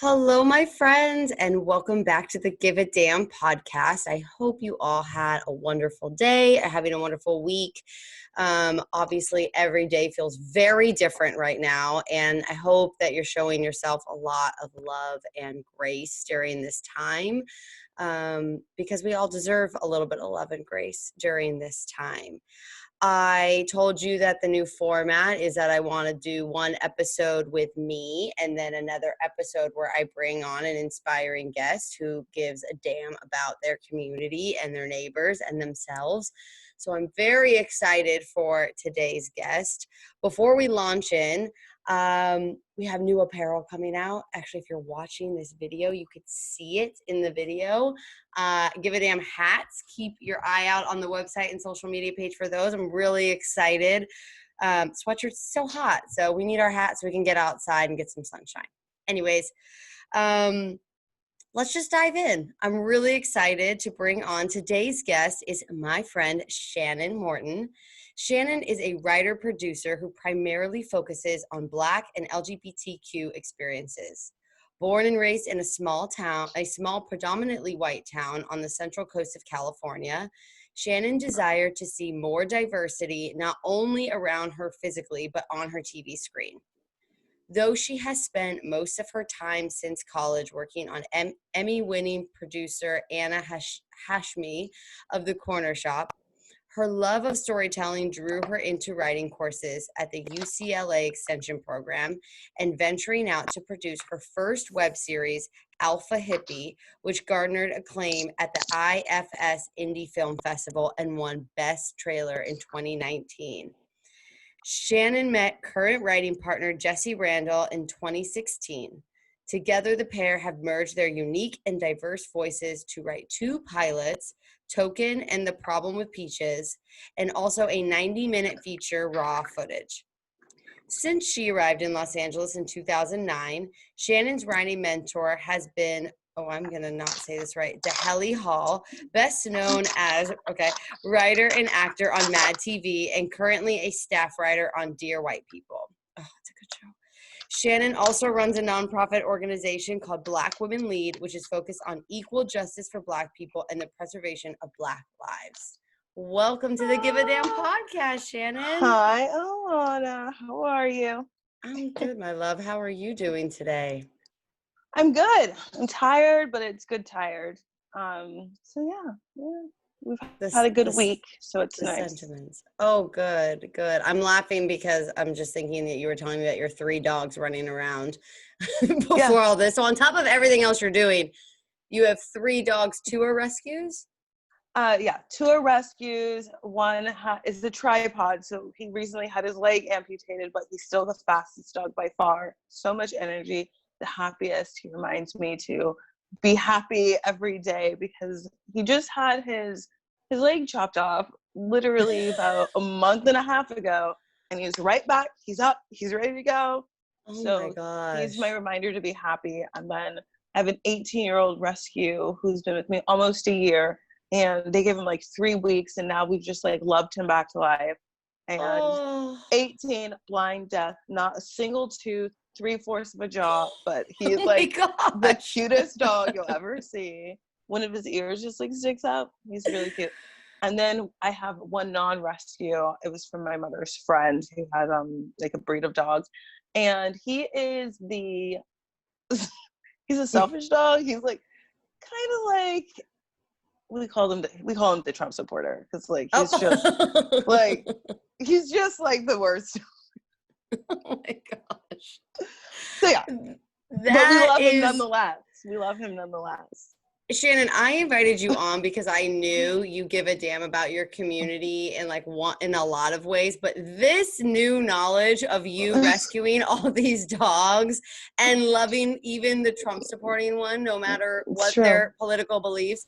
Hello, my friends, and welcome back to the Give a Damn podcast. I hope you all had a wonderful day, having a wonderful week. Obviously, every day feels very different right now, and I hope that you're showing yourself a lot of love and grace during this time, because we all deserve a little bit of love and grace during this time. I told you that the new format is that I want to do one episode with me and then another episode where I bring on an inspiring guest who gives a damn about their community and their neighbors and themselves. So I'm very excited for today's guest. Before we launch in, we have new apparel coming out. Actually, if you're watching this video, you could see it in the video. Give a damn hats. Keep your eye out on the website and social media page for those. I'm really excited. Sweatshirts so hot, so we need our hats so we can get outside and get some sunshine. Anyways, let's just dive in. I'm really excited to bring on today's guest is my friend Shannon Morton. Shannon is a writer-producer who primarily focuses on Black and LGBTQ experiences. Born and raised in a small predominantly white town on the central coast of California, Shannon desired to see more diversity not only around her physically, but on her TV screen. Though she has spent most of her time since college working on Emmy-winning producer Anna Hashmi of The Corner Shop, her love of storytelling drew her into writing courses at the UCLA Extension Program and venturing out to produce her first web series, Alpha Hippie, which garnered acclaim at the IFS Indie Film Festival and won Best Trailer in 2019. Shannon met current writing partner Jesse Randall in 2016. Together, the pair have merged their unique and diverse voices to write two pilots, Token and The Problem with Peaches, and also a 90-minute feature, Raw Footage. Since she arrived in Los Angeles in 2009, Shannon's writing mentor has been, I'm going to not say this right, Daheli Hall, best known as, writer and actor on Mad TV and currently a staff writer on Dear White People. Oh, it's a good show. Shannon also runs a nonprofit organization called Black Women Lead, which is focused on equal justice for Black people and the preservation of Black lives. Welcome to the Give a Damn podcast, Shannon. Hi, Alana. How are you? I'm good, my love. How are you doing today? I'm good. I'm tired, but it's good tired. So yeah. We've had a good week, so it's nice. Sentiments. Oh, good. I'm laughing because I'm just thinking that you were telling me that your 3 dogs running around before all this. So on top of everything else you're doing, you have 3 dogs, 2 are rescues? 2 are rescues. One is the tripod, so he recently had his leg amputated, but he's still the fastest dog by far. So much energy, the happiest. He reminds me to be happy every day because he just had his leg chopped off literally about a month and a half ago, and he's right back. He's up. He's ready to go. Oh so my gosh. He's my reminder to be happy. And then I have an 18-year-old rescue who's been with me almost a year, and they gave him like 3 weeks, and now we've just like loved him back to life. And 18, blind, deaf, not a single tooth, 3/4 of a jaw, but he's the cutest dog you'll ever see. One of his ears just like sticks out. He's really cute. And then I have one non-rescue. It was from my mother's friend who had like a breed of dogs, and he is he's a selfish dog. He's like kind of like we call him the Trump supporter because like he's just like the worst. Oh my gosh. So yeah, but we love him nonetheless. We love him nonetheless. Shannon, I invited you on because I knew you give a damn about your community in a lot of ways, but this new knowledge of you rescuing all these dogs and loving even the Trump supporting one, no matter what their political beliefs,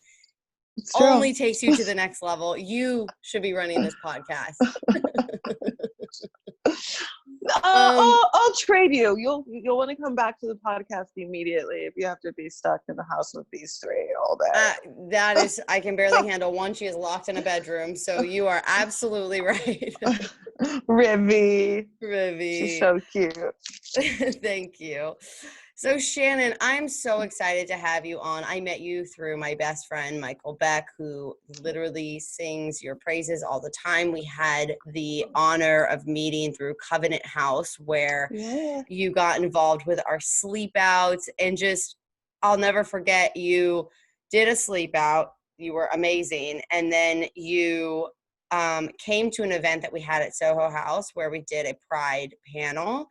only takes you to the next level. You should be running this podcast. I'll trade you. You'll want to come back to the podcast immediately if you have to be stuck in the house with these 3 all day. That is, I can barely handle one. She is locked in a bedroom, so you are absolutely right. Rivy. She's so cute. Thank you. So Shannon, I'm so excited to have you on. I met you through my best friend, Michael Beck, who literally sings your praises all the time. We had the honor of meeting through Covenant House where Yeah. you got involved with our sleep outs and just, I'll never forget, you did a sleep out. You were amazing. And then you came to an event that we had at Soho House where we did a Pride panel.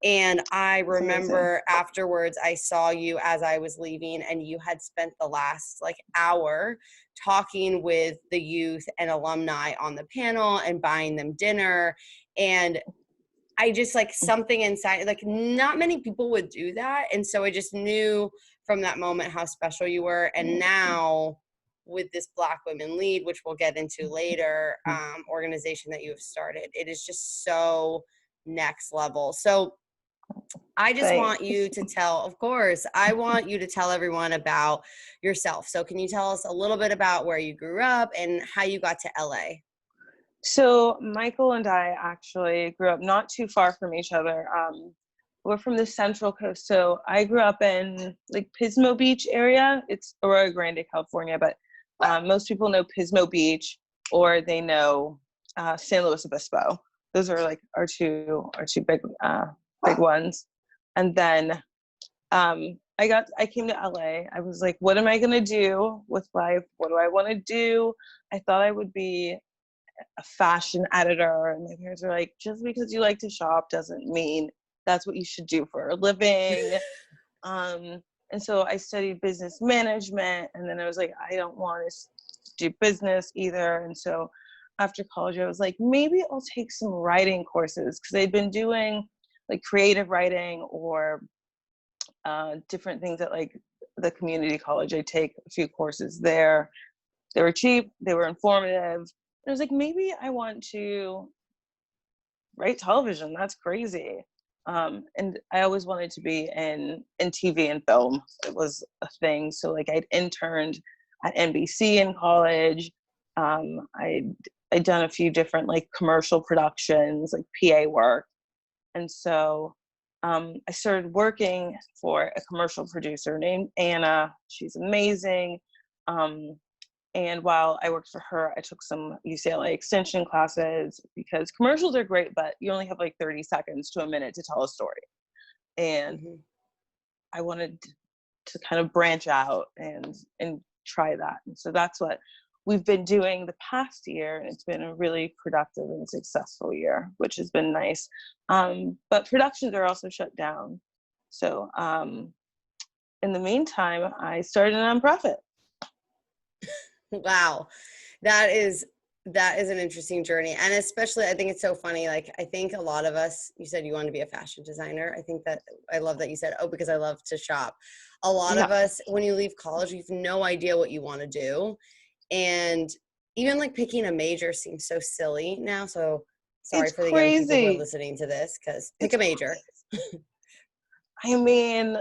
And I It's amazing. remember afterwards, I saw you as I was leaving, and you had spent the last like hour talking with the youth and alumni on the panel and buying them dinner. And I just like something inside, like not many people would do that. And so I just knew from that moment how special you were. And now with this Black Women Lead, which we'll get into later, organization that you have started, it is just so next level. So I just want you Thanks. to tell, of course, I want you to tell everyone about yourself. So can you tell us a little bit about where you grew up and how you got to LA? So Michael and I actually grew up not too far from each other. We're from the Central Coast. So I grew up in like Pismo Beach area. It's Aurora Grande, California, but most people know Pismo Beach or they know San Luis Obispo. Those are like our two big ones. And then I came to LA. I was like, what am I gonna do with life? What do I want to do? I thought I would be a fashion editor, and my parents were like, just because you like to shop doesn't mean that's what you should do for a living. And so I studied business management, and then I was like, I don't want to do business either. And so after college, I was like, maybe I'll take some writing courses because I'd been doing like creative writing or different things at like the community college. I take a few courses there. They were cheap, they were informative. And I was like, maybe I want to write television. That's crazy. And I always wanted to be in TV and film. It was a thing. So like I'd interned at NBC in college. I'd done a few different like commercial productions, like PA work. And so I started working for a commercial producer named Anna. She's amazing. And while I worked for her, I took some UCLA extension classes because commercials are great, but you only have like 30 seconds to a minute to tell a story. And I wanted to kind of branch out and try that. And so that's what we've been doing the past year. And it's been a really productive and successful year, which has been nice. But productions are also shut down. So in the meantime, I started a nonprofit. Wow. That is an interesting journey. And especially I think it's so funny. Like I think a lot of us, you said you want to be a fashion designer. I think that I love that you said, oh, because I love to shop. A lot of us, when you leave college, you have no idea what you want to do. And even like picking a major seems so silly now. So sorry for the young people who are listening to this, because pick a major. I mean,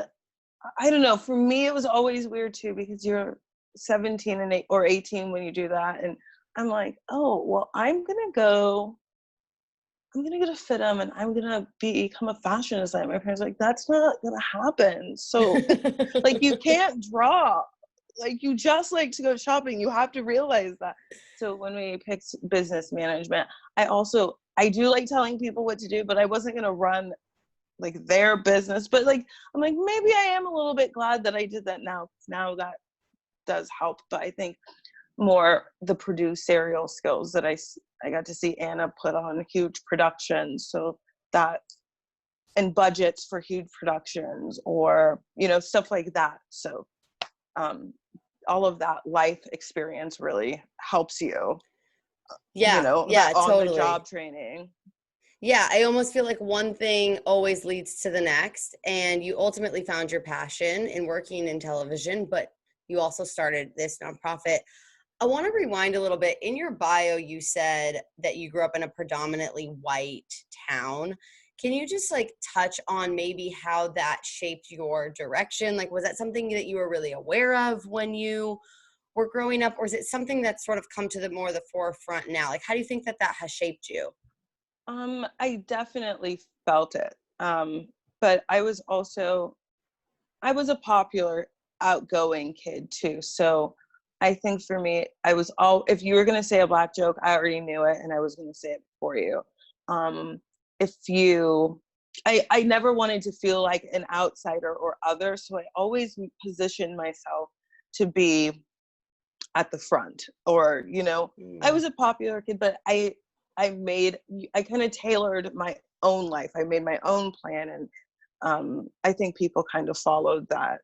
I don't know. For me, it was always weird too, because you're 17 and 18 when you do that. And I'm like, oh, well, I'm going to go to FITM and I'm going to become a fashion designer. My parents are like, that's not going to happen. So like, you can't draw. Like, you just like to go shopping. You have to realize that. So when we picked business management, I do like telling people what to do, but I wasn't going to run like their business. But like, I'm like, maybe I am a little bit glad that I did that now. Now that does help. But I think more the producerial skills that I got to see Anna put on huge productions. So that, and budgets for huge productions or, you know, stuff like that. So all of that life experience really helps you. Yeah. You know, Yeah, that on totally. the job training. Yeah, I almost feel like one thing always leads to the next. And you ultimately found your passion in working in television, but you also started this nonprofit. I want to rewind a little bit. In your bio, you said that you grew up in a predominantly white town. Can you just like touch on maybe how that shaped your direction? Like, was that something that you were really aware of when you were growing up, or is it something that's sort of come to the more the forefront now? Like, how do you think that that has shaped you? I definitely felt it. But I was also I was a popular, outgoing kid too. So I think for me, if you were going to say a Black joke, I already knew it and I was going to say it for you. If you, I never wanted to feel like an outsider or other. So I always positioned myself to be at the front, or, I was a popular kid, but I kind of tailored my own life. I made my own plan. And I think people kind of followed that.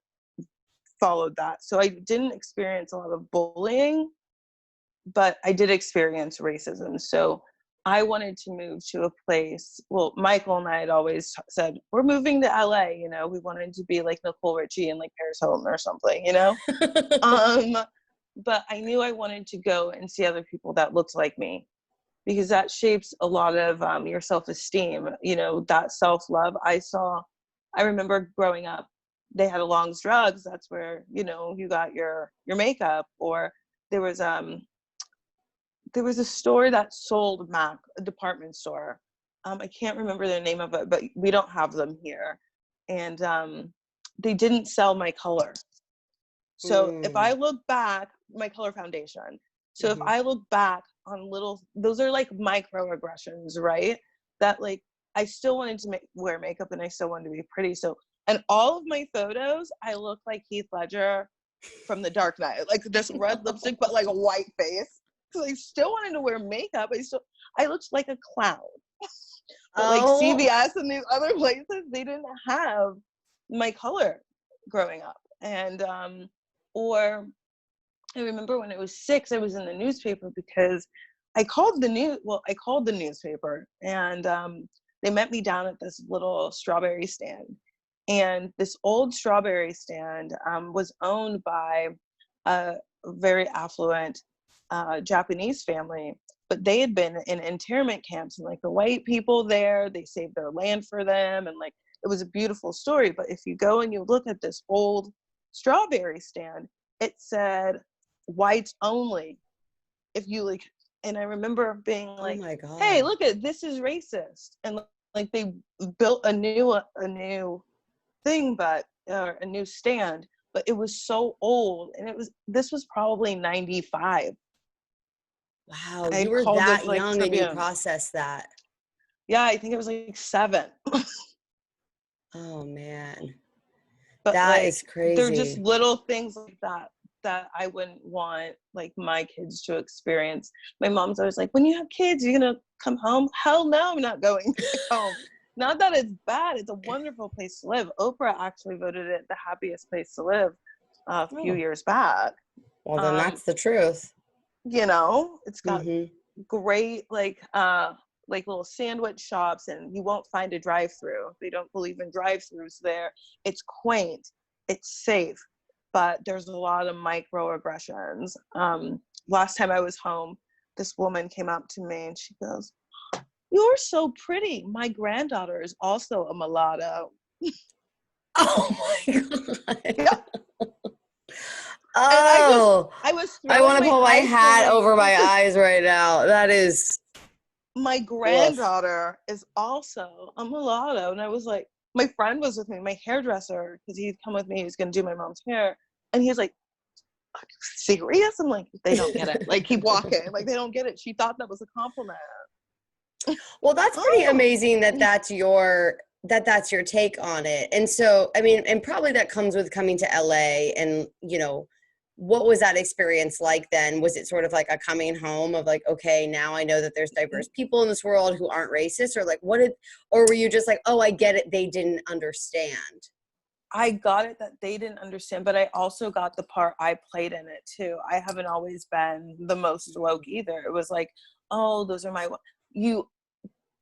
So I didn't experience a lot of bullying, but I did experience racism. So I wanted to move to a place. Well, Michael and I had always said, we're moving to LA. We wanted to be like Nicole Richie and like Paris Hilton or something, but I knew I wanted to go and see other people that looked like me, because that shapes a lot of your self-esteem, that self-love. I remember growing up, they had Along's Drugs. That's where, you got your makeup. Or there was a store that sold MAC, a department store. I can't remember the name of it, but we don't have them here. And they didn't sell my color. So if I look back, my color foundation. So if I look back on those are like microaggressions, right? That like, I still wanted to wear makeup and I still wanted to be pretty. So, and all of my photos, I look like Heath Ledger from The Dark Knight, like this red lipstick, but like a white face. So I still wanted to wear makeup. I looked like a clown. But like CVS and these other places, they didn't have my color growing up. And, or I remember when I was 6, I was in the newspaper because I called the newspaper, and they met me down at this little strawberry stand. And this old strawberry stand was owned by a very affluent Japanese family, but they had been in internment camps, and like the white people there, they saved their land for them. And like, it was a beautiful story. But if you go and you look at this old strawberry stand, it said whites only. If you like, and I remember being like, oh my God, hey, look at this, is racist. And like, they built a new thing, but a new stand, but it was so old. And this was probably 95. wow, I you were called that this like young and you Tribune. processed that. Yeah, I think it was like 7. Oh man, But that like, is they're just crazy. little things like that I wouldn't want like my kids to experience. My mom's always like, when you have kids, you're gonna come home? Hell no, I'm not going home. Not that it's bad, it's a wonderful place to live. Oprah actually voted it the happiest place to live a few years back. Well, then that's the truth. It's got great like little sandwich shops, and you won't find a drive-through. They don't believe in drive-throughs there. It's quaint, it's safe, but there's a lot of microaggressions. Last time I was home, this woman came up to me and she goes, "You're so pretty. My granddaughter is also a mulatto." Oh my God. Yeah. Oh, I was I throwing want to my pull my ice hat cream. over my eyes right now. That is My granddaughter is also a mulatto. And I was like, my friend was with me, my hairdresser, because he'd come with me, he was going to do my mom's hair. And he was like, "Are you serious?" I'm like, they don't get it. Like, keep walking. Like, they don't get it. She thought that was a compliment. well, that's pretty Oh. amazing that's your take on it. And so, I mean, and probably that comes with coming to LA. And what was that experience like then? Was it sort of like a coming home of like, okay, now I know that there's diverse people in this world who aren't racist? Or like, or were you just like, oh, I get it, they didn't understand? I got it that they didn't understand, but I also got the part I played in it too. I haven't always been the most woke either. It was like, oh, those are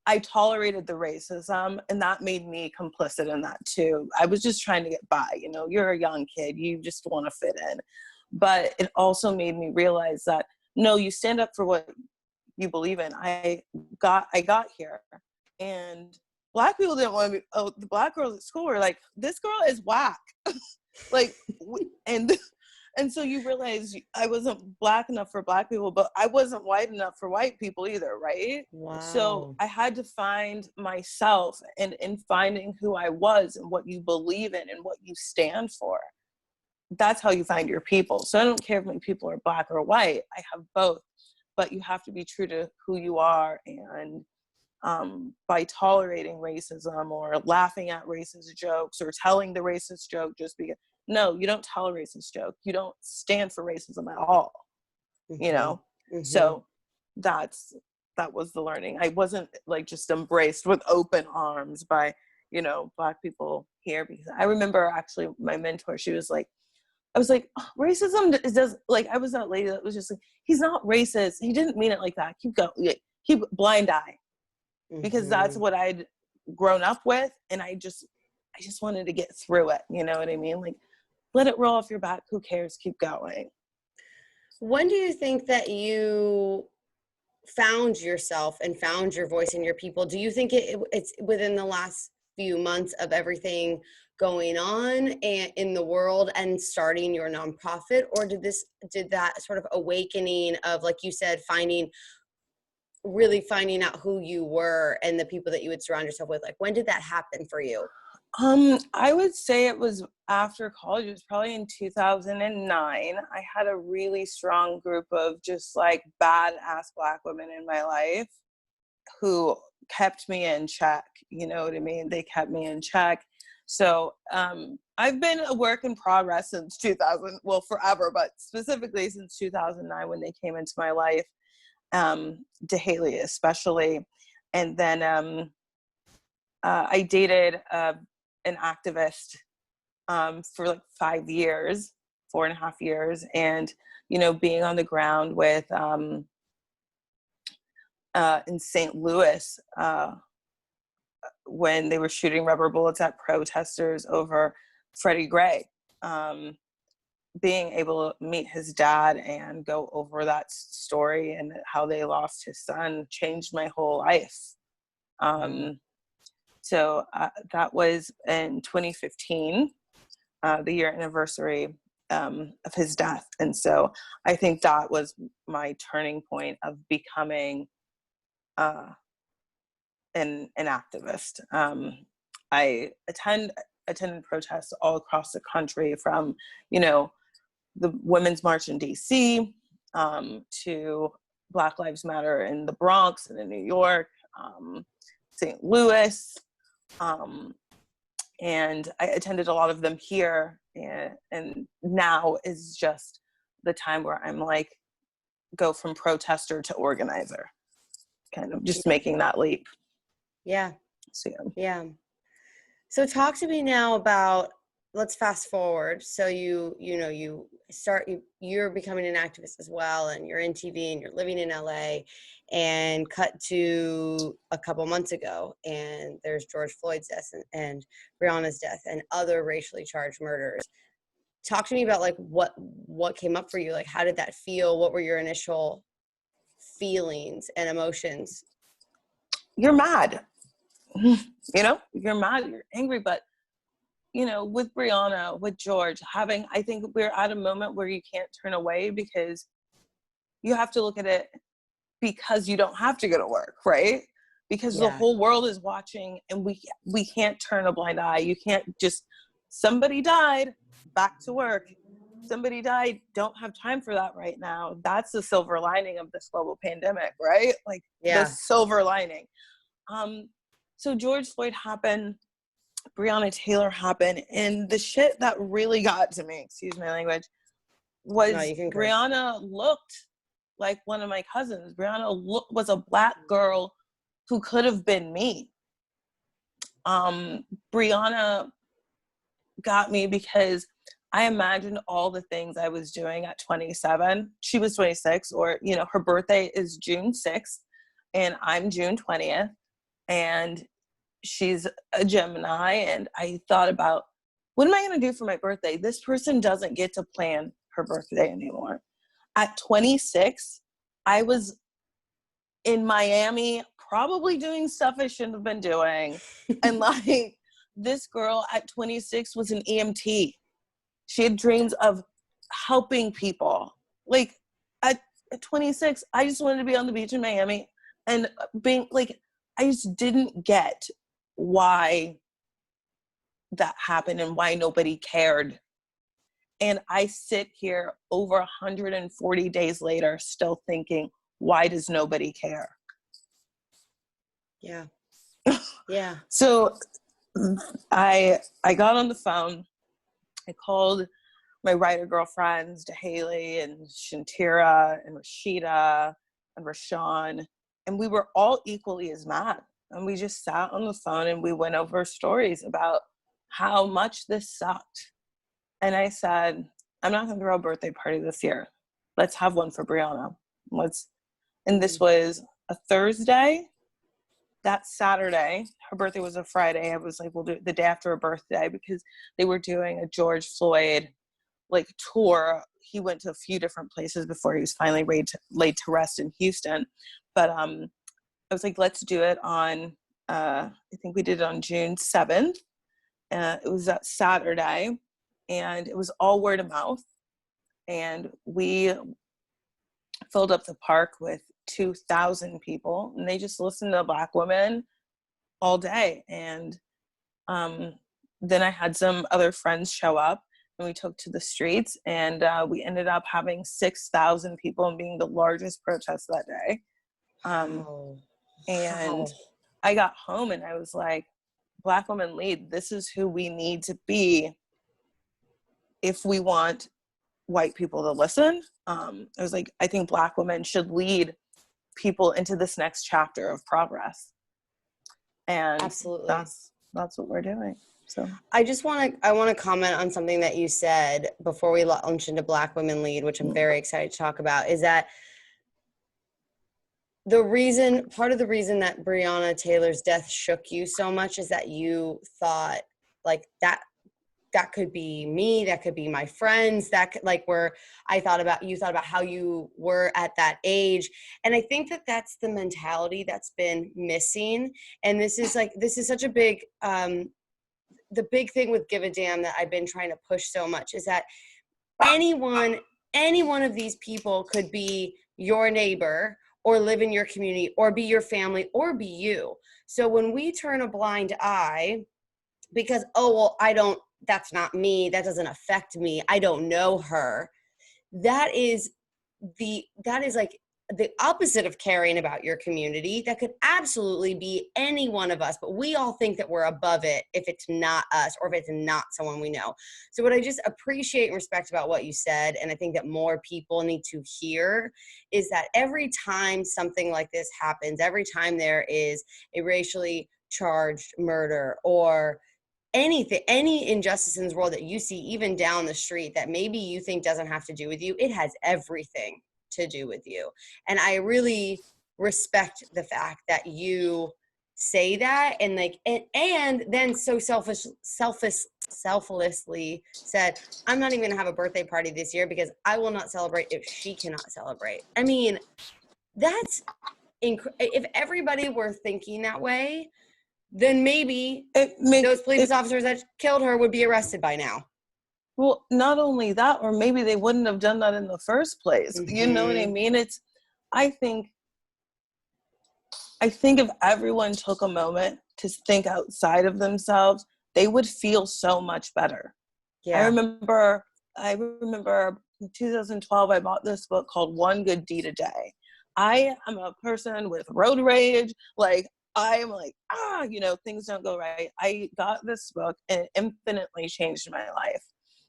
I tolerated the racism, and that made me complicit in that too. I was just trying to get by. You're a young kid, you just want to fit in. But it also made me realize that, no, you stand up for what you believe in. I got here, and Black people didn't want to be. Oh, the Black girls at school were like, "This girl is whack," like, and And so you realize I wasn't Black enough for Black people, but I wasn't white enough for white people either, right? So Wow. I had to find myself, and in finding who I was and what you believe in and what you stand for. That's how you find your people. So I don't care if my people are Black or white. I have both, but you have to be true to who you are. And by tolerating racism or laughing at racist jokes or telling the racist joke just because, no, you don't tell a racist joke. You don't stand for racism at all, you know? So that was the learning. I wasn't like just embraced with open arms by, Black people here, because I remember actually my mentor, I was like, oh, racism does, like, I was that lady that was just like, he's not racist. He didn't mean it like that. Keep going. Keep blind eye. Because that's what I'd grown up with. And I just wanted to get through it. You know what I mean? Like, let it roll off your back. Who cares? Keep going. When do you think that you found yourself and found your voice and your people? Do you think it's within the last few months of everything going on and in the world and starting your nonprofit, or did that sort of awakening of, like you said, really finding out who you were and the people that you would surround yourself with, like, when did that happen for you? I would say it was after college. It was probably in 2009. I had a really strong group of just like badass Black women in my life who kept me in check. You know what I mean? They kept me in check. So I've been a work in progress since 2000, well, forever, but specifically since 2009 when they came into my life, DeHaley especially. And then I dated an activist for like 5 years, 4.5 years. And, being on the ground with in St. Louis, when they were shooting rubber bullets at protesters over Freddie Gray, being able to meet his dad and go over that story and how they lost his son changed my whole life. So that was in 2015, the year anniversary of his death. And so I think that was my turning point of becoming an activist. I attended protests all across the country, from, the Women's March in DC to Black Lives Matter in the Bronx and in New York, St. Louis. And I attended a lot of them here, and now is just the time where I'm like, go from protester to organizer, kind of just making that leap. Yeah. So, yeah. So talk to me now about, let's fast forward. So you're becoming an activist as well, and you're in TV and you're living in LA, and cut to a couple months ago, and there's George Floyd's death and Breonna's death and other racially charged murders. Talk to me about like what came up for you. Like, how did that feel? What were your initial feelings and emotions? you're mad. You're mad, you're angry, but with Breonna, with George, I think we're at a moment where you can't turn away, because you have to look at it because you don't have to go to work, right? Because the whole world is watching, and we can't turn a blind eye. You can't just, somebody died, back to work. Somebody died, don't have time for that right now. That's the silver lining of this global pandemic, right? Like, the silver lining. So George Floyd happened, Breonna Taylor happened, and the shit that really got to me, excuse my language, was Breonna looked like one of my cousins. Breonna was a Black girl who could have been me. Breonna got me because I imagined all the things I was doing at 27. She was 26, or, her birthday is June 6th, and I'm June 20th. And she's a Gemini, and I thought about, what am I going to do for my birthday? This person doesn't get to plan her birthday anymore. At 26, I was in Miami, probably doing stuff I shouldn't have been doing. And like, this girl at 26 was an EMT. She had dreams of helping people. Like at 26, I just wanted to be on the beach in Miami and being like, I just didn't get why that happened and why nobody cared. And I sit here over 140 days later still thinking, why does nobody care? Yeah. Yeah. So I got on the phone. I called my writer girlfriends, Haley and Shantira and Rashida and Rashawn, and we were all equally as mad. And we just sat on the phone and we went over stories about how much this sucked. And I said, I'm not going to throw a birthday party this year. Let's have one for Brianna. And this was a Thursday. That Saturday, her birthday was a Friday. I was like, we'll do it the day after her birthday because they were doing a George Floyd like tour. He went to a few different places before he was finally laid to rest in Houston. But I was like, let's do it on, I think we did it on June 7th. It was that Saturday, and it was all word of mouth. And we filled up the park with 2,000 people, and they just listened to Black women all day. And then I had some other friends show up, and we took to the streets, and we ended up having 6,000 people and being the largest protest that day. And I got home and I was like, Black women lead. This is who we need to be if we want white people to listen. I was like, I think Black women should lead people into this next chapter of progress. And absolutely, that's what we're doing. So I want to comment on something that you said before we launch into Black Women Lead, which I'm very excited to talk about, is that part of the reason that Breonna Taylor's death shook you so much is that you thought like that could be me, that could be my friends, that could, like, where you thought about how you were at that age. And I think that that's the mentality that's been missing. And this is such a big, the big thing with Give a Damn that I've been trying to push so much is that any one of these people could be your neighbor or live in your community or be your family or be you. So when we turn a blind eye because, oh, well, that's not me, that doesn't affect me, I don't know her, that is like the opposite of caring about your community. That could absolutely be any one of us, but we all think that we're above it if it's not us or if it's not someone we know. So what I just appreciate and respect about what you said, and I think that more people need to hear, is that every time something like this happens, every time there is a racially charged murder or anything, any injustice in this world that you see even down the street that maybe you think doesn't have to do with you, it has everything to do with you. And I really respect the fact that you say that and like and then so selflessly said, I'm not even gonna have a birthday party this year because I will not celebrate if she cannot celebrate. I mean, that's if everybody were thinking that way, then maybe those police officers that killed her would be arrested by now. Well, not only that, or maybe they wouldn't have done that in the first place. Mm-hmm. You know what I mean? I think if everyone took a moment to think outside of themselves, they would feel so much better. Yeah. I remember in 2012, I bought this book called One Good Deed a Day. I am a person with road rage. Like, I'm like, things don't go right. I got this book and it infinitely changed my life.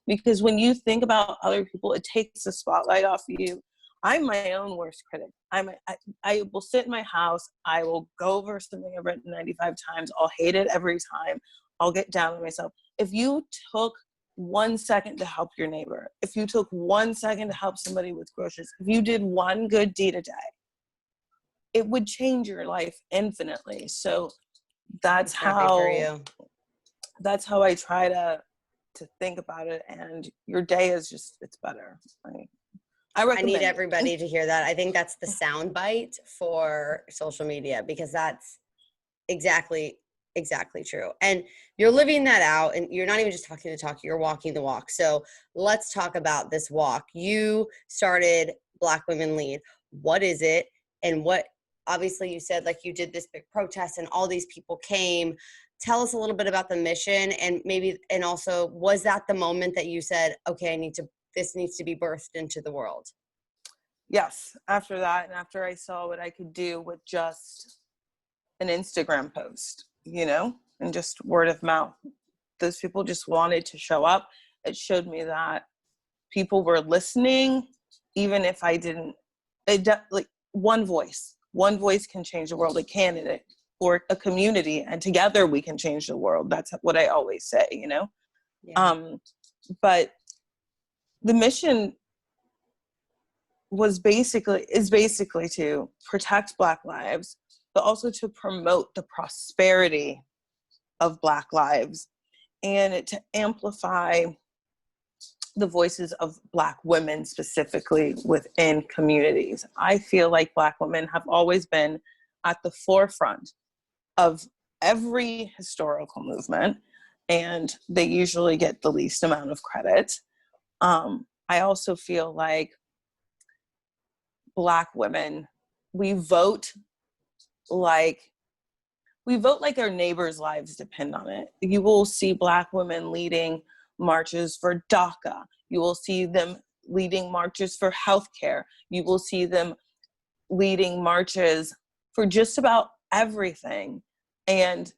Because when you think about other people, it takes the spotlight off of you. I'm my own worst critic. I will sit in my house. I will go over something I've written 95 times. I'll hate it every time. I'll get down on myself. If you took 1 second to help your neighbor, if you took 1 second to help somebody with groceries, if you did one good deed a day, it would change your life infinitely. So that's how I try to think about it, and your day is just, it's better. I need everybody to hear that. I think that's the sound bite for social media, because that's exactly exactly true. And you're living that out, and you're not even just talking the talk, you're walking the walk. So let's talk about this walk. You started Black Women Lead. What is it? And what, obviously you said like you did this big protest and all these people came. Tell us a little bit about the mission, and maybe, and also, was that the moment that you said, okay, this needs to be birthed into the world? Yes. After that, and after I saw what I could do with just an Instagram post, and just word of mouth, those people just wanted to show up. It showed me that people were listening, even if I didn't. Like one voice can change the world. A candidate or a community, and together we can change the world. That's what I always say, Yeah. But the mission is basically to protect Black lives, but also to promote the prosperity of Black lives, and to amplify the voices of Black women specifically within communities. I feel like Black women have always been at the forefront of every historical movement, and they usually get the least amount of credit. I also feel like Black women, we vote like our neighbors' lives depend on it. You will see Black women leading marches for DACA. You will see them leading marches for healthcare. You will see them leading marches for just about everything. And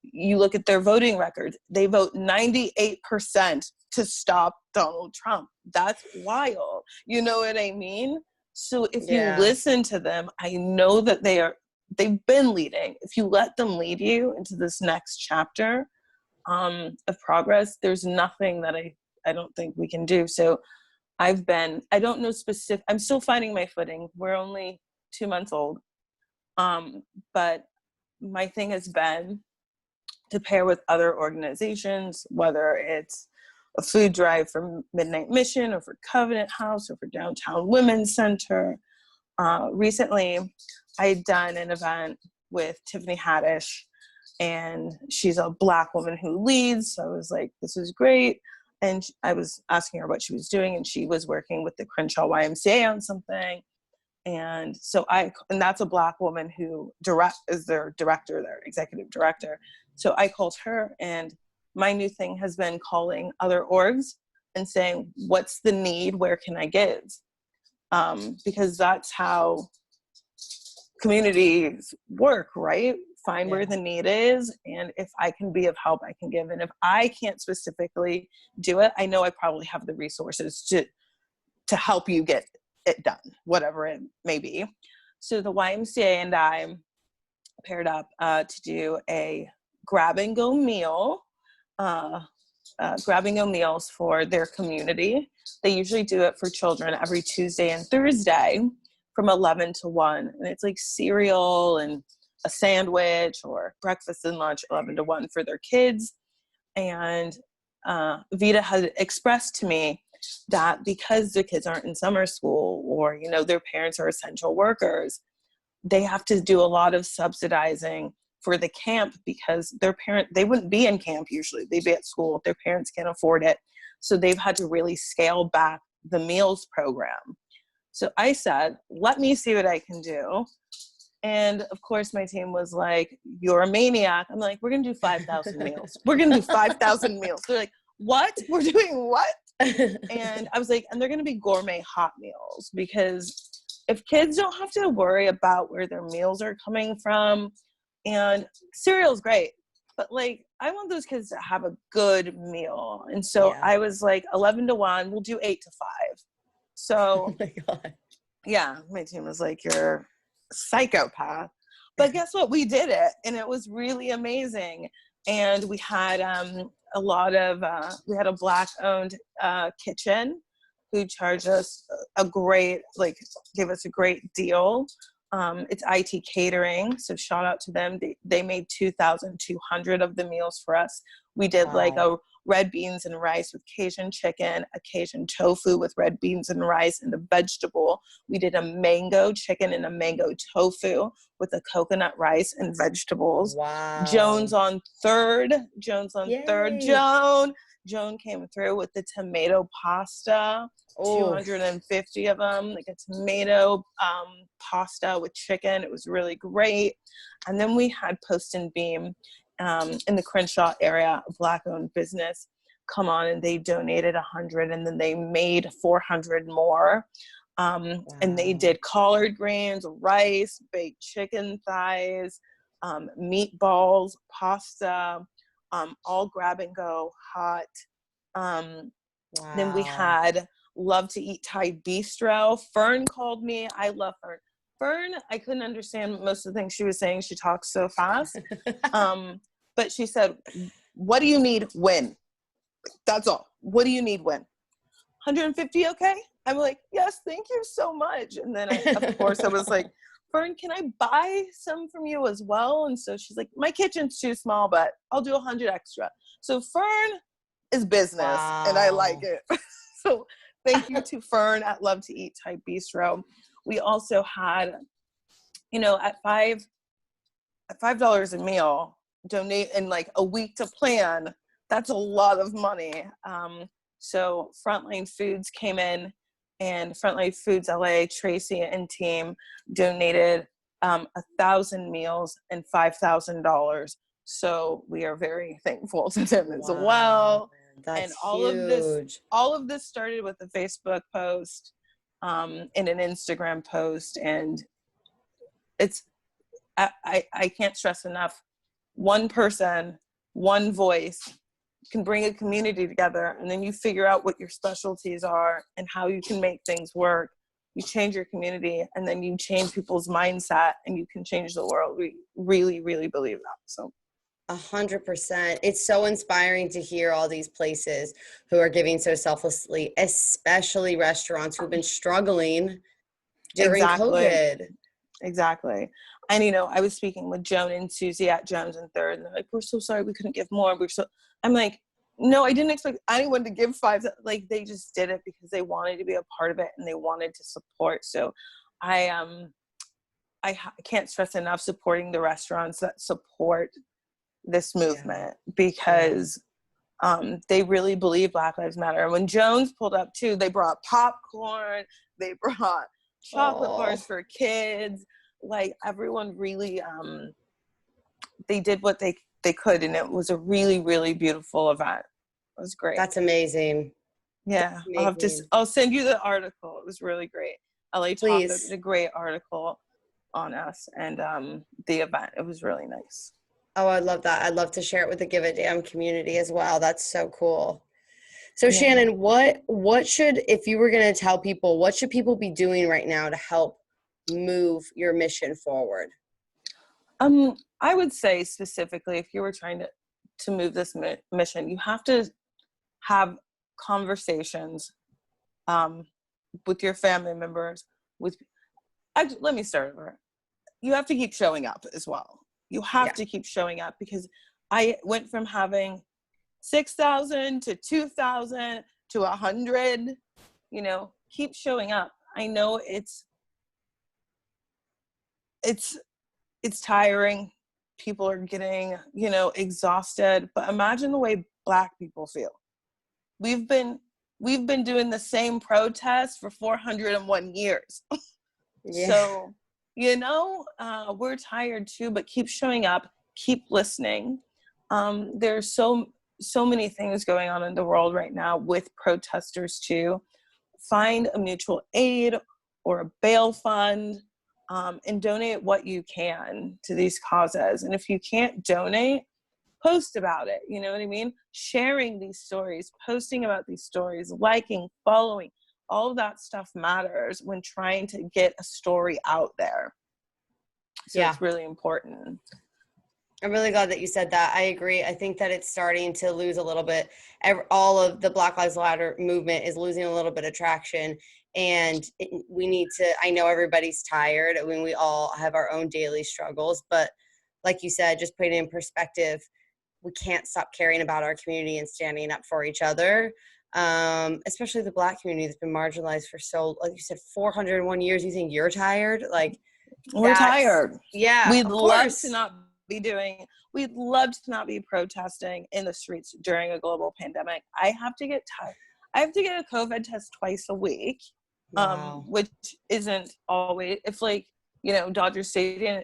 you look at their voting records, they vote 98% to stop Donald Trump. That's wild. You know what I mean? So if you listen to them, I know that they've been leading. If you let them lead you into this next chapter of progress, there's nothing that I don't think we can do. So I don't know specific, I'm still finding my footing. We're only 2 months old. But my thing has been to pair with other organizations, whether it's a food drive for Midnight Mission or for Covenant House or for Downtown Women's Center. Recently, I had done an event with Tiffany Haddish, and she's a Black woman who leads. So I was like, this is great. And I was asking her what she was doing, and she was working with the Crenshaw YMCA on something. And so and that's a Black woman who is their director, their executive director. So I called her, and my new thing has been calling other orgs and saying, what's the need? Where can I give? Because that's how communities work, right? Find where the need is. And if I can be of help, I can give. And if I can't specifically do it, I know I probably have the resources to help you get it done, whatever it may be. So the YMCA and I paired up to do a grab and go meals for their community. They usually do it for children every Tuesday and Thursday from 11 to 1. And it's like cereal and a sandwich, or breakfast and lunch, 11 to 1 for their kids. And Vita had expressed to me that because the kids aren't in summer school, or, their parents are essential workers, they have to do a lot of subsidizing for the camp, because they wouldn't be in camp usually. They'd be at school. Their parents can't afford it. So they've had to really scale back the meals program. So I said, let me see what I can do. And of course my team was like, you're a maniac. I'm like, we're going to do 5,000 meals. We're going to do 5,000 meals. They're like, what? We're doing what? And I was like, and they're going to be gourmet hot meals, because if kids don't have to worry about where their meals are coming from, and cereal's great, but like, I want those kids to have a good meal. And so I was like, 11 to 1, we'll do 8 to 5. So, oh my God. Yeah, my team was like, you're a psychopath. But guess what? We did it, and it was really amazing. And we had we had a Black-owned kitchen who charged us gave us a great deal. It's IT Catering, so shout out to them. They made 2,200 of the meals for us. We did like a red beans and rice with Cajun chicken, a Cajun tofu with red beans and rice, and a vegetable. We did a mango chicken and a mango tofu with a coconut rice and vegetables. Wow. Joan's on third. Joan's on third. Yay. Joan came through with the tomato pasta, Oh, 250 of them, like a tomato pasta with chicken. It was really great. And then we had Post and Beam in the Crenshaw area, a Black-owned business, come on, and they donated 100, and then they made 400 more. And they did collard greens, rice, baked chicken thighs, meatballs, pasta, all grab and go hot. Then we had Love to Eat Thai Bistro. Fern called me. I love Fern. Fern, I couldn't understand most of the things she was saying. She talks so fast. But she said, what do you need? When? That's all. What do you need? When? 150, okay? I'm like, yes, thank you so much. And then of course I was like, Fern, can I buy some from you as well? And so she's like, my kitchen's too small, but I'll do 100 extra. So Fern is business, and I like it. So thank you to Fern at Love to Eat Thai Bistro. We also had, at $5 a meal, donate in like a week to plan. That's a lot of money. So Frontline Foods came in, and Frontline Foods LA, Tracy and team donated 1,000 meals and $5,000. So we are very thankful to them as well. That's and huge. all of this started with a Facebook post and an Instagram post, and it's I can't stress enough. One person, one voice can bring a community together, and then you figure out what your specialties are and how you can make things work. You change your community, and then you change people's mindset, and you can change the world. We really, really believe that. So 100%. It's so inspiring to hear all these places who are giving so selflessly, especially restaurants who've been struggling during COVID. Exactly. And, I was speaking with Joan and Susie at Jones and Third, and they're like, we're so sorry we couldn't give more. I'm like, no, I didn't expect anyone to give five. Like, they just did it because they wanted to be a part of it and they wanted to support. So I can't stress enough supporting the restaurants that support this movement, because they really believe Black Lives Matter. And when Jones pulled up too, they brought popcorn, they brought chocolate bars for kids. Like, everyone really, they did what they could, and it was a really, really beautiful event. It was great. That's amazing. Yeah. I'll send you the article. It was really great. LA Taco did a great article on us and the event. It was really nice. Oh, I love that. I'd love to share it with the Give a Damn community as well. That's so cool. So Shannon, what should, if you were going to tell people, what should people be doing right now to help move your mission forward? I would say specifically, if you were trying to move this mission, you have to have conversations with your family members. Let me start over. You have to keep showing up as well. You have to keep showing up, because I went from having 6,000 to 2,000 to 100. Keep showing up. I know it's tiring. People are getting, exhausted, but imagine the way Black people feel. We've been doing the same protest for 401 years. So, we're tired too, but keep showing up, keep listening. There's so many things going on in the world right now with protesters too. Find a mutual aid or a bail fund, and donate what you can to these causes. And if you can't donate, post about it. You know what I mean? Sharing these stories, posting about these stories, liking, following, all of that stuff matters when trying to get a story out there. So it's really important. I'm really glad that you said that. I agree. I think that it's starting to lose a little bit. All of the Black Lives Matter movement is losing a little bit of traction. And we need to, I know everybody's tired. I mean, we all have our own daily struggles. But like you said, just putting it in perspective, we can't stop caring about our community and standing up for each other. Especially the Black community that's been marginalized for so, like you said, 401 years. You think you're tired? Like, we're tired. Yeah, We'd of love course. to not we'd love to not be protesting in the streets during a global pandemic. I have to get a COVID test twice a week. Wow. Which isn't always, if like, you know, Dodger Stadium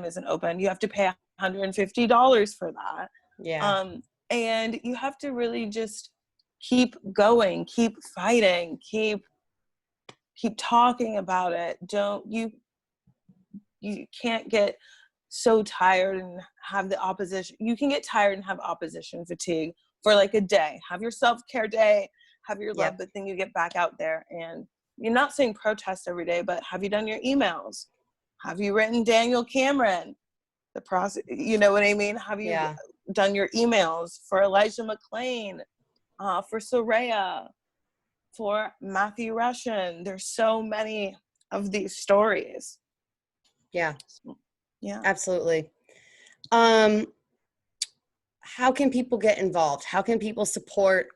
isn't open, you have to pay $150 for that. Yeah. And you have to really just keep going, keep fighting, keep talking about it. You can't get so tired and have the opposition. You can get tired and have opposition fatigue for like a day. Have your self-care day, have your love, but then you get back out there. And you're not saying protest every day, but have you done your emails? Have you written Daniel Cameron, you know what I mean? Have you done your emails for Elijah McClain, for Soraya, for Matthew Russian? There's so many of these stories. Yeah. Yeah. Absolutely. How can people get involved? How can people support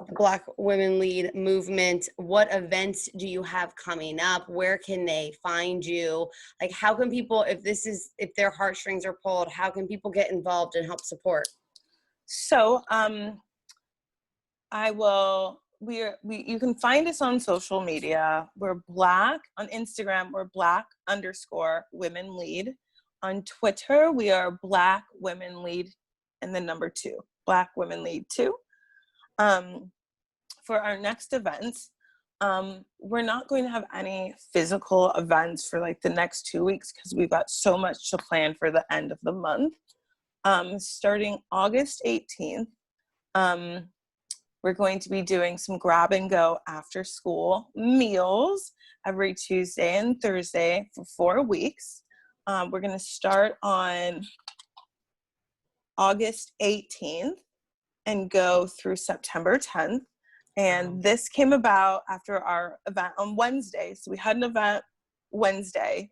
the Black Women Lead movement? What events do you have coming up? Where can they find you? Like, how can people, if their heartstrings are pulled, how can people get involved and help support? So, you can find us on social media. We're Black on Instagram. We're Black_Women Lead. On Twitter, we are Black Women Lead and the number 2, Black Women Lead 2. For our next events, we're not going to have any physical events for like the next 2 weeks because we've got so much to plan for the end of the month. Starting August 18th, we're going to be doing some grab and go after school meals every Tuesday and Thursday for 4 weeks. We're going to start on August 18th and go through September 10th. And this came about after our event on Wednesday. So we had an event Wednesday.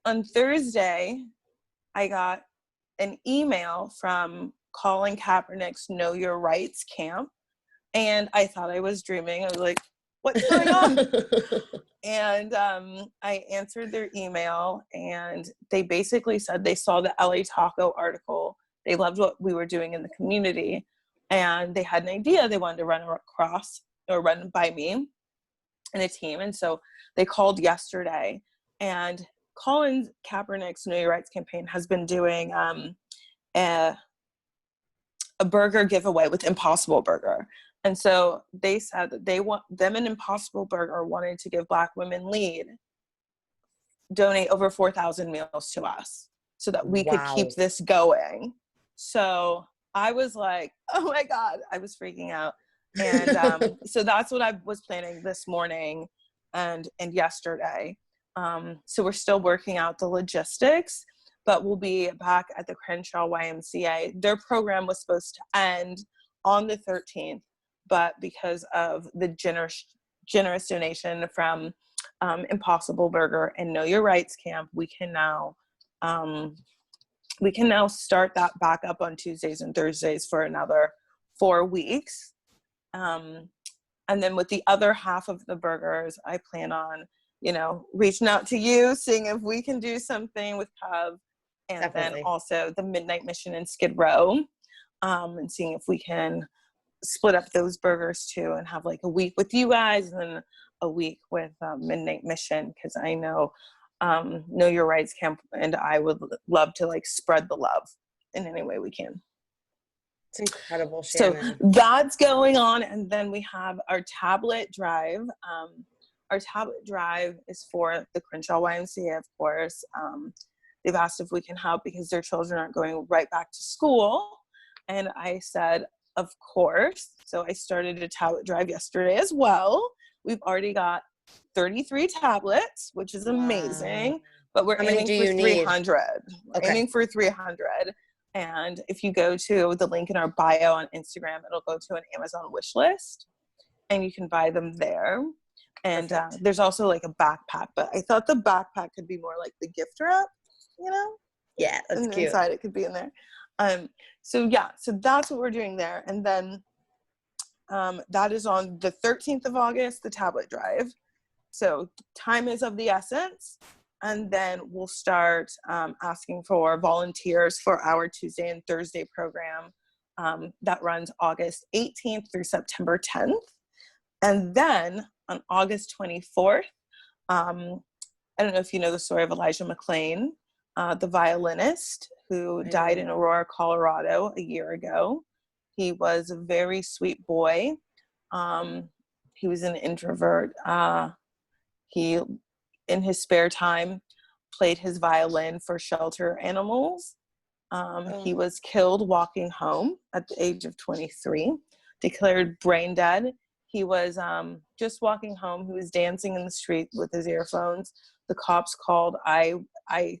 On Thursday, I got an email from Colin Kaepernick's Know Your Rights camp. And I thought I was dreaming. I was like, what's going on? And I answered their email, and they basically said they saw the LA Taco article. They loved what we were doing in the community, and they had an idea. They wanted to run by me and a team. And so they called yesterday, and Colin Kaepernick's Know Your Rights campaign has been doing a burger giveaway with Impossible Burger. And so they said that and Impossible Burger wanted to give Black Women Lead, donate over 4,000 meals to us so that we could keep this going. So I was like, oh my God, I was freaking out. And so that's what I was planning this morning and yesterday. So we're still working out the logistics, but we'll be back at the Crenshaw YMCA. Their program was supposed to end on the 13th, but because of the generous donation from Impossible Burger and Know Your Rights Camp, we can now start that back up on Tuesdays and Thursdays for another 4 weeks. And then with the other half of the burgers, I plan on, reaching out to you, seeing if we can do something with Cub, and Definitely. Then also the Midnight Mission in Skid Row, and seeing if we can split up those burgers too and have like a week with you guys and then a week with Midnight Mission, because I know Know Your Rights Camp and I would love to like spread the love in any way we can. It's incredible, Shannon. So that's going on. And then we have our tablet drive. Our tablet drive is for the Crenshaw YMCA, of course. They've asked if we can help because their children aren't going right back to school. And I said, of course. So I started a tablet drive yesterday as well. We've already got 33 tablets, which is amazing. But we're aiming for 300. We're aiming for 300. And if you go to the link in our bio on Instagram, it'll go to an Amazon wish list and you can buy them there. And there's also like a backpack, but I thought the backpack could be more like the gift wrap, Yeah, that's and cute. inside it could be in there. So that's what we're doing there. And then that is on the 13th of August, the tablet drive. So time is of the essence. And then we'll start asking for volunteers for our Tuesday and Thursday program that runs August 18th through September 10th. And then on August 24th, I don't know if you know the story of Elijah McClain, the violinist who died in Aurora, Colorado a year ago. He was a very sweet boy. He was an introvert. He, in his spare time, played his violin for shelter animals. He was killed walking home at the age of 23, declared brain dead. He was just walking home. He was dancing in the street with his earphones. The cops called. I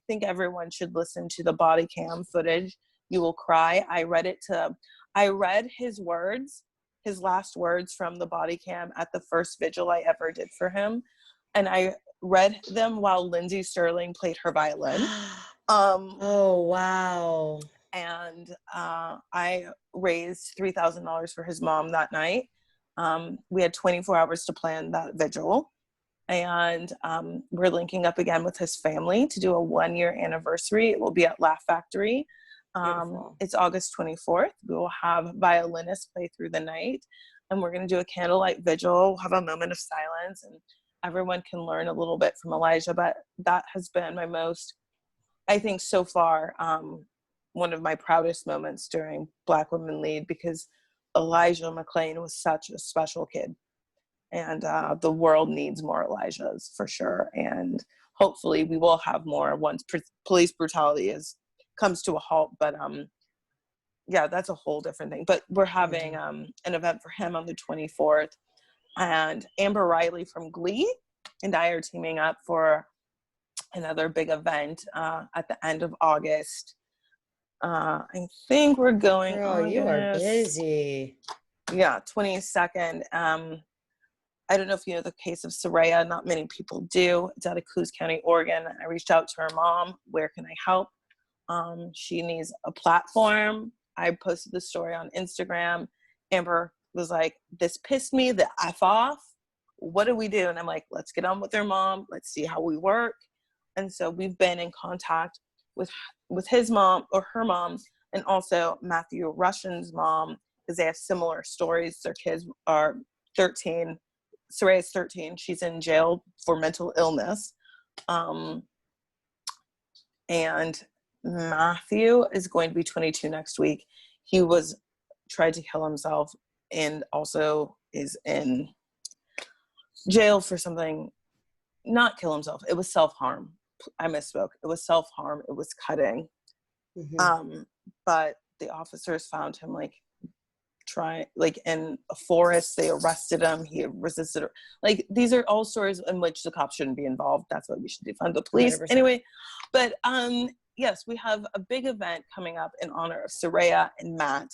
think everyone should listen to the body cam footage. You will cry. I read his words, his last words from the body cam at the first vigil I ever did for him. And I read them while Lindsay Sterling played her violin. Oh, wow. And I raised $3,000 for his mom that night. We had 24 hours to plan that vigil. And we're linking up again with his family to do a 1-year anniversary. It will be at Laugh Factory. It's August 24th. We will have violinists play through the night. And we're going to do a candlelight vigil, we'll have a moment of silence, and everyone can learn a little bit from Elijah. But that has been my most, I think so far, one of my proudest moments during Black Women Lead, because Elijah McClain was such a special kid. And the world needs more Elijahs for sure. And hopefully we will have more once police brutality comes to a halt. But that's a whole different thing. But we're having an event for him on the 24th. And Amber Riley from Glee and I are teaming up for another big event at the end of August. I think we're going. Girl, you are busy. Yeah, 22nd. I don't know if you know the case of Soraya. Not many people do. It's out of Coos County, Oregon. I reached out to her mom. Where can I help? She needs a platform. I posted the story on Instagram. Amber was like, this pissed me the F off. What do we do? And I'm like, let's get on with her mom. Let's see how we work. And so we've been in contact with his mom or her mom, and also Matthew Russian's mom, because they have similar stories. Their kids are 13. Soraya's 13. She's in jail for mental illness. And Matthew is going to be 22 next week. He tried to kill himself and also is in jail for something, not kill himself. It was self-harm. I misspoke. It was self-harm. It was cutting. But the officers found him in a forest. They arrested him. He resisted. These are all stories in which the cops shouldn't be involved. That's why we should defund the police. 100%. Anyway, but yes, we have a big event coming up in honor of Soraya and Matt.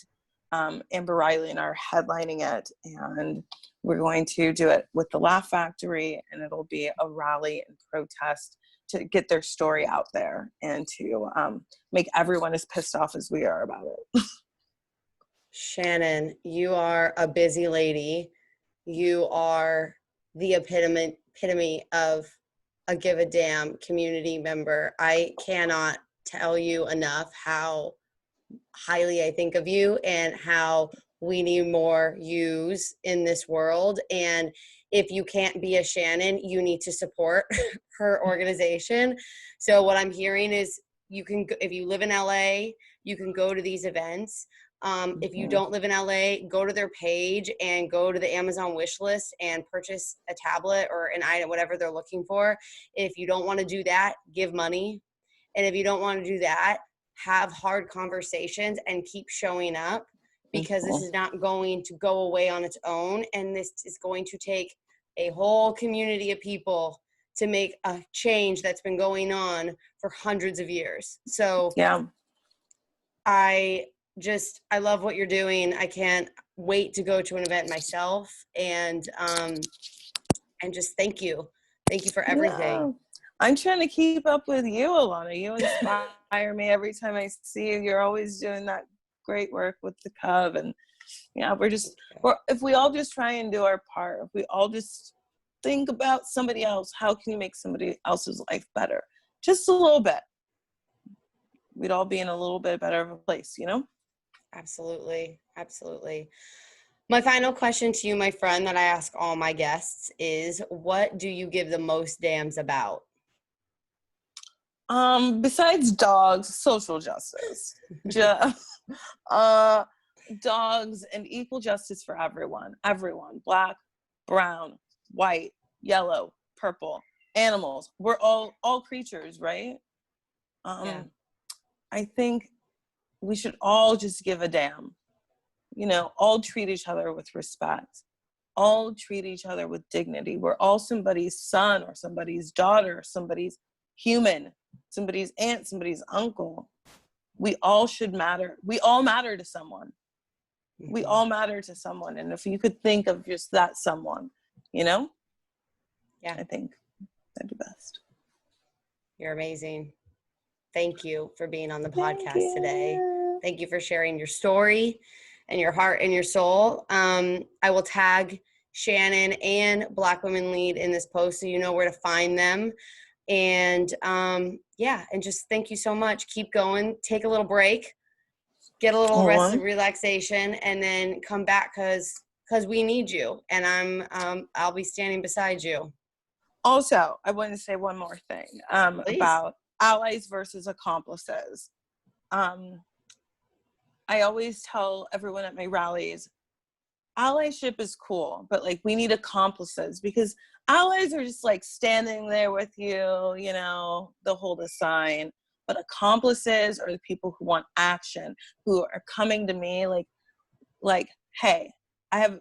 Amber Riley and I are headlining it, and we're going to do it with the Laugh Factory, and it'll be a rally and protest to get their story out there and to make everyone as pissed off as we are about it. Shannon, you are a busy lady. You are the epitome of a give a damn community member. I cannot tell you enough how highly I think of you and how we need more yous in this world. And if you can't be a Shannon, you need to support her organization. So what I'm hearing is you can, if you live in LA, you can go to these events. If you don't live in LA, go to their page and go to the Amazon wish list and purchase a tablet or an item, whatever they're looking for. If you don't want to do that, give money. And if you don't want to do that, have hard conversations and keep showing up, because this is not going to go away on its own. And this is going to take a whole community of people to make a change that's been going on for hundreds of years. So yeah, I love what you're doing. I can't wait to go to an event myself, and just thank you for everything. I'm trying to keep up with you, Alana. You inspire me every time I see you. You're always doing that great work with the Cub, and if we all just try and do our part, if we all just think about somebody else, how can you make somebody else's life better? Just a little bit. We'd all be in a little bit better of a place, you know? Absolutely. Absolutely. My final question to you, my friend, that I ask all my guests is, what do you give the most damns about? Besides dogs, social justice. Dogs and equal justice for everyone, black, brown, white, yellow, purple, animals. We're all creatures, right? Yeah. I think we should all just give a damn. All treat each other with respect. All treat each other with dignity. We're all somebody's son or somebody's daughter, somebody's human, somebody's aunt, somebody's uncle. We all should matter. We all matter to someone. We all matter to someone. And if you could think of just that someone, yeah, I think that'd be best. You're amazing. Thank you for being on the podcast today. Thank you for sharing your story and your heart and your soul. I will tag Shannon and Black Women Lead in this post so you know where to find them. And and just thank you so much. Keep going. Take a little break. Get a little rest and relaxation, and then come back because we need you. And I'll be standing beside you. Also, I want to say one more thing about allies versus accomplices. I always tell everyone at my rallies, allyship is cool, but like we need accomplices, because allies are just like standing there with you, they'll hold a sign. But accomplices are the people who want action, who are coming to me like, hey,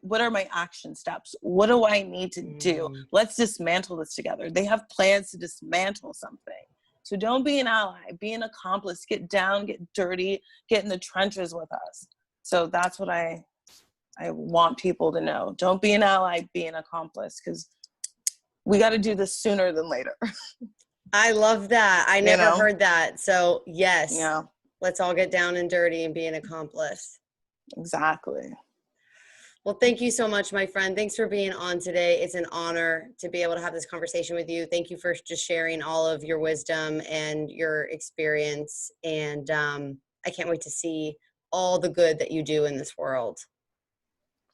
what are my action steps? What do I need to do? Let's dismantle this together. They have plans to dismantle something. So don't be an ally, be an accomplice. Get down, get dirty, get in the trenches with us. So that's what I want people to know. Don't be an ally, be an accomplice, because we got to do this sooner than later. I love that. I never heard that. So yes, let's all get down and dirty and be an accomplice. Exactly. Well, thank you so much, my friend. Thanks for being on today. It's an honor to be able to have this conversation with you. Thank you for just sharing all of your wisdom and your experience. And I can't wait to see all the good that you do in this world.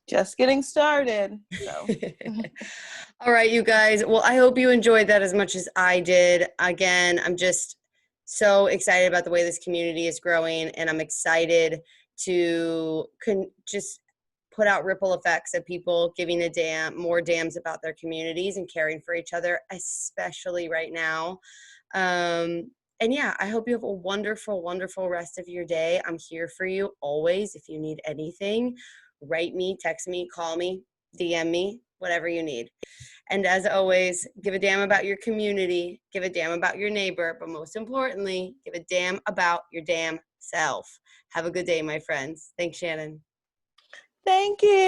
Just getting started. So. All right, you guys. Well, I hope you enjoyed that as much as I did. Again, I'm just so excited about the way this community is growing, and I'm excited to just put out ripple effects of people giving more dams about their communities and caring for each other, especially right now. And yeah, I hope you have a wonderful, wonderful rest of your day. I'm here for you always. If you need anything, write me, text me, call me, DM me, whatever you need. And as always, give a damn about your community, give a damn about your neighbor, but most importantly, give a damn about your damn self. Have a good day, my friends. Thanks, Shannon. Thank you.